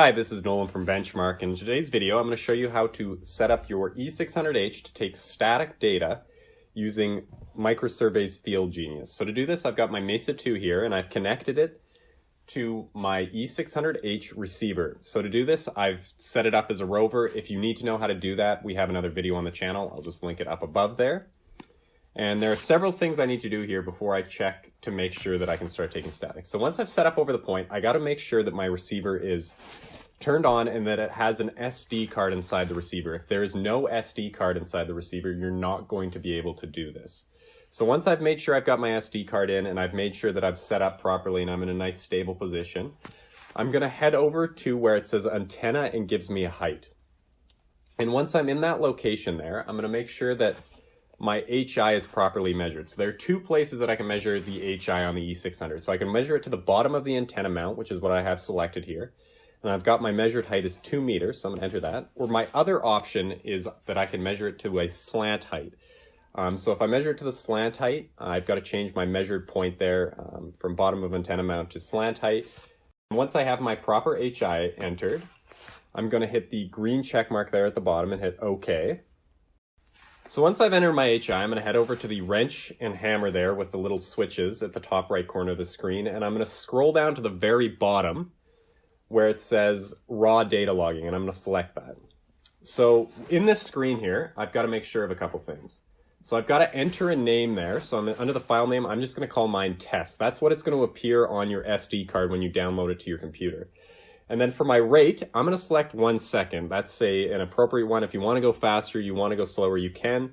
Hi, this is Nolan from Bench-Mark. In today's video, I'm going to show you how to set up your E600H to take static data using MicroSurvey's FieldGenius. So to do this, I've got my Mesa 2 here, and I've connected it to my E600H receiver. So to do this, I've set it up as a rover. If you need to know how to do that, we have another video on the channel. I'll just link it up above there. And there are several things I need to do here before I check to make sure that I can start taking static. So once I've set up over the point, I got to make sure that my receiver is turned on and that it has an SD card inside the receiver. If there is no SD card inside the receiver, you're not going to be able to do this. So once I've made sure I've got my SD card in and I've made sure that I've set up properly and I'm in a nice stable position, I'm going to head over to where it says antenna and gives me a height. And once I'm in that location there, I'm going to make sure that my HI is properly measured. So there are two places that I can measure the HI on the E600. So I can measure it to the bottom of the antenna mount, which is what I have selected here. And I've got my measured height is 2 meters, so I'm going to enter that. Or my other option is that I can measure it to a slant height. So if I measure it to the slant height, I've got to change my measured point there from bottom of antenna mount to slant height. And once I have my proper HI entered, I'm going to hit the green check mark there at the bottom and hit OK. So once I've entered my HI, I'm going to head over to the wrench and hammer there with the little switches at the top right corner of the screen, and I'm going to scroll down to the very bottom where it says raw data logging, and I'm going to select that. So in this screen here, I've got to make sure of a couple things. So I've got to enter a name there. So under the file name, I'm just going to call mine test. That's what it's going to appear on your SD card when you download it to your computer. And then for my rate, I'm going to select 1 second. That's an appropriate one. If you want to go faster, you want to go slower, you can.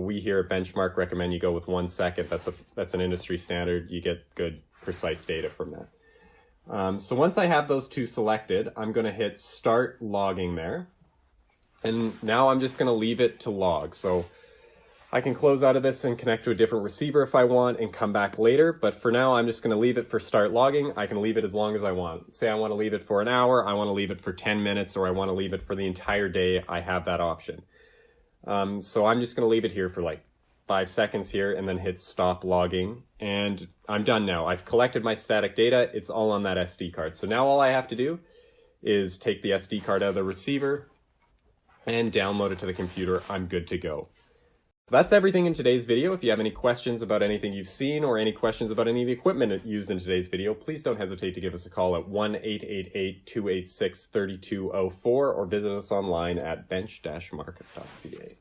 We here at Bench-Mark recommend you go with 1 second. That's an industry standard. You get good, precise data from that. So once I have those two selected, I'm going to hit start logging there. And now I'm just going to leave it to log. So I can close out of this and connect to a different receiver if I want and come back later. But for now, I'm just going to leave it for start logging. I can leave it as long as I want. Say I want to leave it for an hour, I want to leave it for 10 minutes, or I want to leave it for the entire day. I have that option. So I'm just going to leave it here for like 5 seconds here and then hit stop logging. And I'm done now. I've collected my static data. It's all on that SD card. So now all I have to do is take the SD card out of the receiver and download it to the computer. I'm good to go. So that's everything in today's video. If you have any questions about anything you've seen or any questions about any of the equipment used in today's video, please don't hesitate to give us a call at 1-888-286-3204 or visit us online at Bench-Mark.ca.